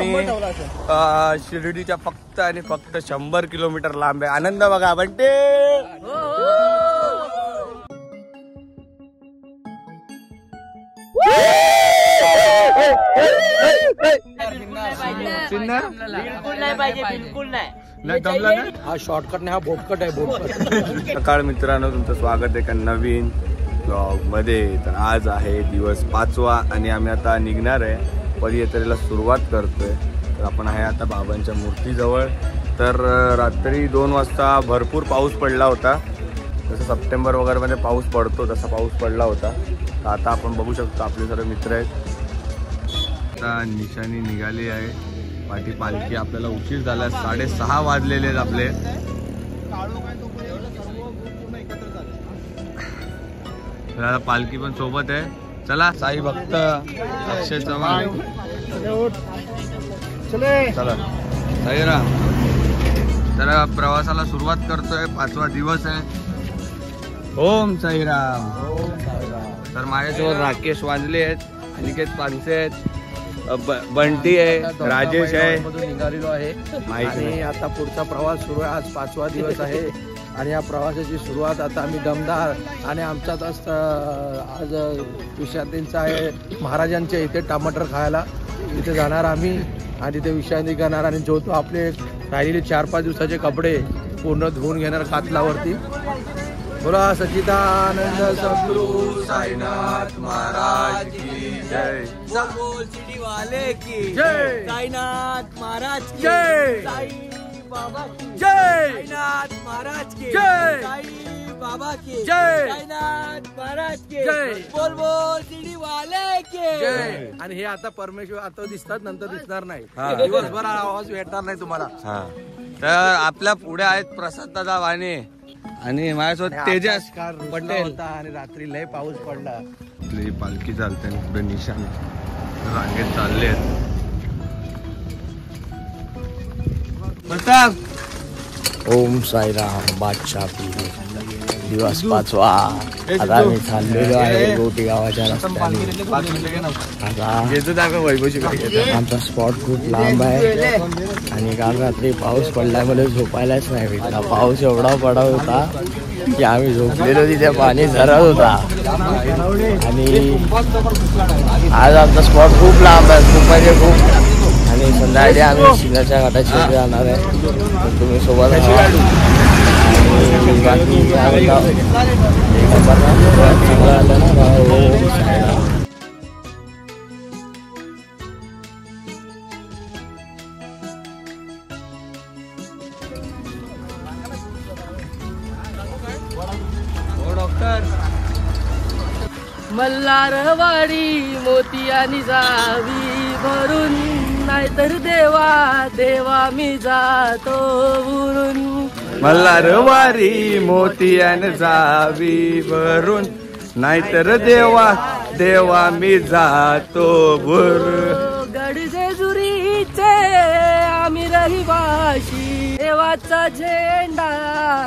आम्ही शिर्डीच्या फक्त आणि फक्त 100 किलोमीटर लांब आहे. आनंद बघा बंटे. हा शॉर्टकट नाही, हा बोटकट आहे. बोटकट. सकाळ मित्रांनो, तुमचं स्वागत आहे एका नवीन ब्लॉग मध्ये. तर आज आहे दिवस 5वा आणि आम्ही आता निघणार आहे पदयात्रेला सुरुवात करतोय. तर आपण आहे आता बाबांच्या मूर्तीजवळ. तर रात्री 2 वाजता भरपूर पाऊस पडला होता. जसं सप्टेंबर वगैरे मध्ये पाऊस पडतो तसा पाऊस पडला होता. तर आता आपण बघू शकतो आपले सर्व मित्र आहेत. आता निशाणी निघाली आहे. पाठी पालखी आपल्याला उशीर झाला, 6:30 वाजलेले आहेत आपले. तर पालखी पण सोबत आहे. चला साई भक्त अक्षय चव्हाण चला साईराम. तर प्रवासाला सुरुवात करतोय. 5वा दिवस आहे. ओम साईराम. तर माझ्यासोबत राकेश वांजले आहेत, अनिकेत पानसे आहेत, बंटी आहे, राजेश आहे. निघालेलो आहे आणि आता पुढचा प्रवास सुरू आहे. आज 5वा दिवस आहे आणि या प्रवासाची सुरुवात आता आम्ही दमदार आणि आमच्यात आज विश्रांतींचा आहे. महाराजांच्या इथे टमाटर खायला इथे जाणार आम्ही आणि तिथे विश्रांती करणार आणि जो तो आपले राहिलेले 4-5 दिवसाचे कपडे पूर्ण धुवून घेणार कातलावरती. बोला सच्चिदानंद सद्गुरु साईनाथ महाराज की जय. बोल शिर्डी वाले की जय. साईनाथ महाराज की जय. साई बाबा की जय. साईनाथ महाराज की जय. साई बाबा की जय. साईनाथ महाराज की जय. बोल बोल शिर्डी वाले की जय. आणि हे आता परमेश्वर आता दिसतात, नंतर दिसणार नाही. दिवसभर आवाज भेटणार नाही तुम्हाला. तर आपल्या पुढे आहेत प्रसाद दादा वाणे आणि माझ्यासोबत तेजस पटेल. आणि रात्री लय पाऊस पडला. आपली पालखी चालते आणि पुढे निशाण रांगेत चालले आहेत. ओम साईराम. बादशाह दिवस 5वा. आता आम्ही चाललेलो आहे गोटी गावाच्या रस्त्याने. आमचा स्पॉट खूप लांब आहे आणि काल रात्री पाऊस पडल्यामुळे झोपायलाच नाही भेटला. पाऊस एवढा पडत होता की आम्ही झोपलेलो तिथे पाणी झरत होता. आणि आज आमचा स्पॉट खूप लांब आहे, खूप म्हणजे खूप. आणि संध्याकाळी आम्ही शिंगाच्या घाटाची जाणार आहे. तर तुम्ही सोबत मल्हारवाडी मोतियानी जावी भरून, नाहीतर देवा देवा मी जातो भरून. मल्हारवाडी मोतियान जावी भरून, नाहीतर देवा देवा मी जातो भरून. गडजेजुरीचे आम्ही रहिवाशी, देवाचा झेंडा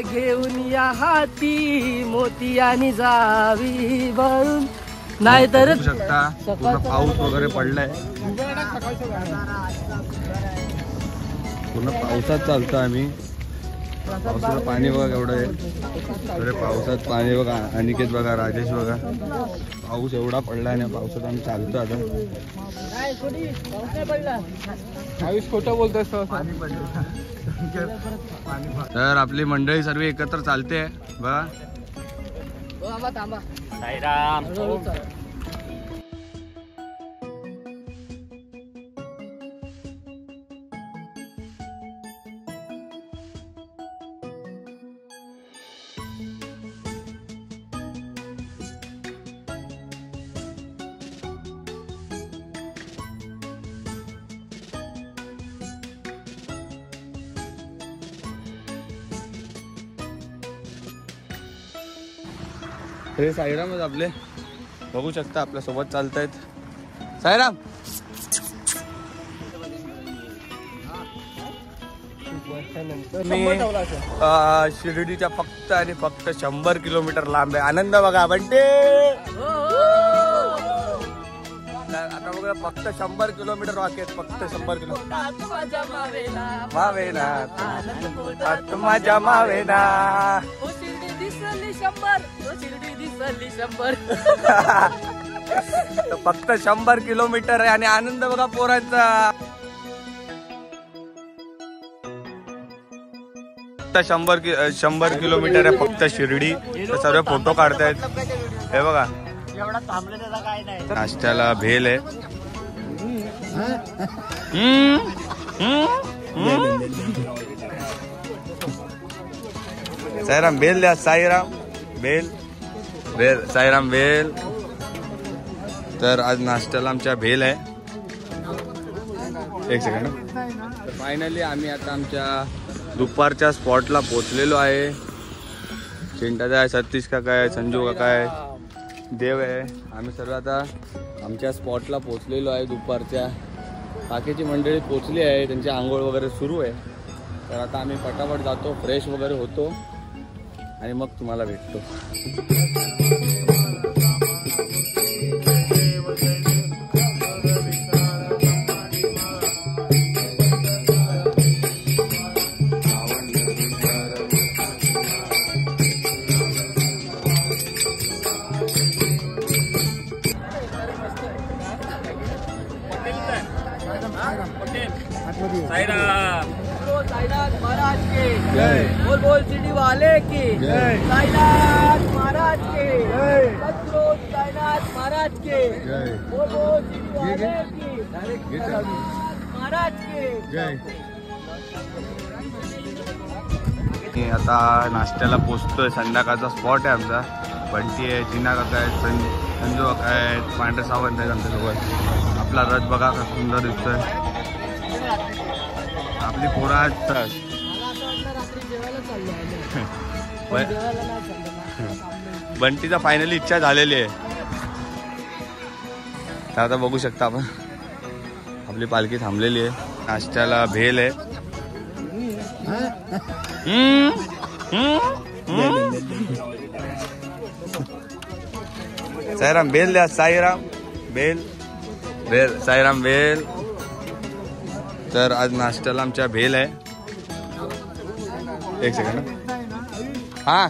घेऊन या हाती, मोतियानी जावी भरून. नाहीतर बघू शकता पूर्ण पाऊस वगैरे पडलाय. पूर्ण पावसात चालतो आम्ही. पावसाचं पाणी बघा एवढं आहे. पावसात पाणी बघा. अनिकेत बघा, राजेश बघा. पाऊस एवढा पडला आणि पावसात आम्ही चालतो आता. खोटं बोलतोय. तर आपली मंडळी सर्व एकत्र चालते बघा. साईराम. हे साईरामच आपले बघू शकता आपल्या सोबत चालतायत. साईराम. शिर्डीच्या फक्त आणि फक्त 100 किलोमीटर लांब आहे. आनंद बघा बंटे. आता बघा बघूया फक्त 100 किलोमीटर बाकी आहेत, फक्त 100 किलोमीटर. माझ्या मावेला मावेना माझ्या मावेना. ओ शिर्डी दिसली 100, ओ शिर्डी दिसली 100. फक्त 100 किलोमीटर आहे आणि आनंद बघा पोरांचा. 100 किलोमीटर आहे फक्त शिर्डी. तर सर्व फोटो काढतायत. हे बघा नाश्त्याला भेल आहे. साईराम भेल द्या. साईराम भेल भेल साईराम भेल. तर आज नाश्त्याला आमच्या भेल आहे. एक सेकंड. फायनली आम्ही आता आमच्या दुपारच्या स्पॉटला पोचलेलो आहे. चिंटाचा आहे, सतीश काका आहे, संजू काका आहे, देव आहे. आम्ही सर्व आता आमच्या स्पॉटला पोचलेलो आहे दुपारच्या. बाकीची मंडळी पोचली आहे, त्यांची आंघोळ वगैरे सुरू आहे. तर आता आम्ही पटापट जातो, फ्रेश वगैरे होतो आणि मग तुम्हाला भेटतो. साईनाथ महाराज के जय. बोल बोल शिर्डी वाले की जय. साईनाथ महाराज के जय. साईनाथ महाराज के जय. बोल बोल शिर्डी वाले की महाराज के जय. आता नाश्त्याला पोचतोय. संध्याकाळचा स्पॉट आहे आमचा. बंटी आहे, जिना काका आहेत, संजू काका आहेत, पांढरे सावंत आहेत आमच्यासोबत. आपला रथ बघा का सुंदर दिसतोय. आपली पोरं आज बंटीचा फायनली इच्छा झालेली आहे. तर आता बघू शकता आपण आपली पालखी थांबलेली आहे. नाश्त्याला भेल आहे. साईराम भेल द्या. साईराम भेल भेल साईराम भेल. तर आज नाश्त्याला आमच्या भेल आहे. एक सेकंड. हा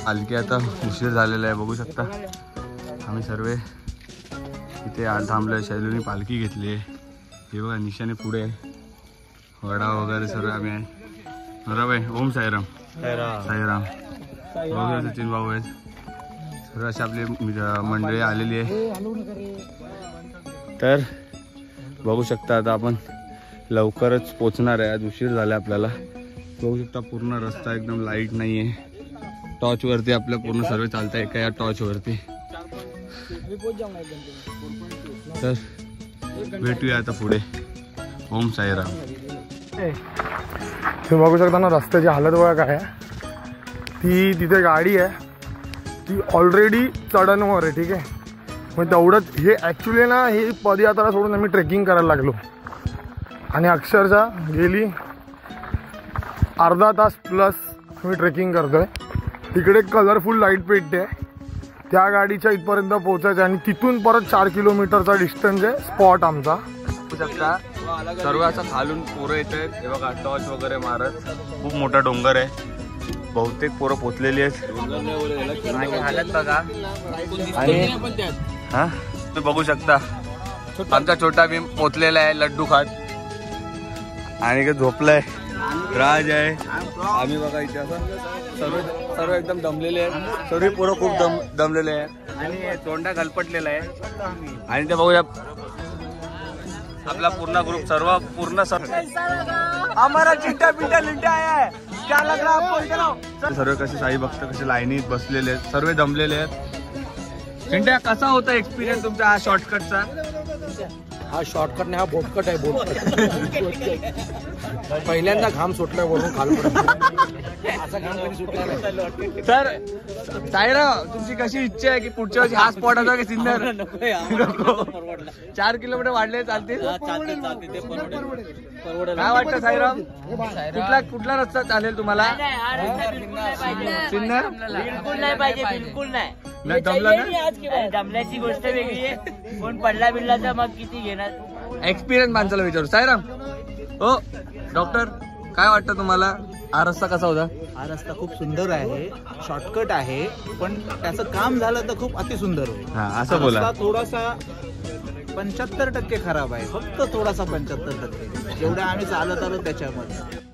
पालखी आता उशीर झालेला आहे बघू शकता. आम्ही सर्व इथे आज थांबलोय. शैलूनी पालखी घेतली आहे. हे बघा निशाने पुढे वडा वगैरे सर्व आम्ही आहे. बरोबर आहे. ओम साईराम साईराम. वगैरे सचिन भाऊ आहेत. सर्व अशी आपली मंडळी आलेली आहे. तर बघू शकता आता आपण लवकरच पोचणार आहे. आज उशीर झाला आपल्याला. बघू शकता पूर्ण रस्ता एकदम लाईट नाही आहे. टॉर्चवरती आपल्या पूर्ण सर्व चालत आहे एका या टॉर्चवरती. तर भेटूया आता पुढे. ओम साईराम. तुम्ही बघू शकता ना रस्त्याची हालत बघा काय. ती तिथे गाडी आहे ती ऑलरेडी चढणवर आहे. ठीक आहे. मग तेवढंच हे ॲक्च्युली ना ही पदयात्रा सोडून आम्ही ट्रेकिंग करायला लागलो आणि अक्षरशः गेली अर्धा तास प्लस आम्ही ट्रेकिंग करतोय. तिकडे कलरफुल लाईट पेटते. त्या गाडीच्या इथपर्यंत पोहोचायचं आणि तिथून परत 4 किलोमीटरचा डिस्टन्स आहे स्पॉट आमचा. बघू शकता सर्व असं खालून पोरं येत आहेत. हे बघा टॉर्च वगैरे मारत. खूप मोठा डोंगर आहे. बहुतेक पोरं पोचलेली आहेत. हालत बघा. आणि हा तुम्ही बघू शकता आमचा छोटा भीम पोचलेला आहे लड्डू खात. आणि झोपलाय. राज आहे. आम्ही बघा इथे असं सर्व एकदम दमलेले आहेत. सर्व पोरं खूप दमलेले आहेत आणि तोंडा गलपटलेला आहे. आणि ते बघूया आपला पूर्ण ग्रुप सर्व पूर्ण हमारा चिंटा पिंटा लिंटा आहे. सर्व कसे साई भक्त कसे लाईनीत बसलेले आहेत. सर्व दमलेले आहेत. चिंट्या कसा होता एक्सपिरियन्स तुमचा हा शॉर्टकटचा? हा शॉर्टकट नाही, हा बोटकट आहे. बोटकट पहिल्यांदा घाम सुटलाय वरून खालपर्यंत. असा घाम कधी सुटला नाही. तर साईराव तुमची कशी इच्छा आहे की पुढच्या वर्षी हा स्पॉट होता की सिन्नर? 4 किलोमीटर वाढले चालतील. काय वाटतं साईराव? कुठला रस्ता चालेल तुम्हाला? सिन्नर? बिलकुल नाही पाहिजे. बिलकुल नाही. नाही जमला ना आज की जमल्याची गोष्ट वेगळी आहे. कोण पडला बिडला तर मग किती घेणार. एक्सपिरियन्स माणसाला विचारू. साईराम हो डॉक्टर, काय वाटतं तुम्हाला? हा रस्ता कसा होता? हा रस्ता खूप सुंदर आहे, शॉर्टकट आहे, पण त्याचं काम झालं तर खूप अतिसुंदर होईल. हा असं बोला. रस्ता थोडासा 75% खराब आहे, फक्त थोडासा 75%, जेवढ्या आम्ही चालत आलो त्याच्यामध्ये.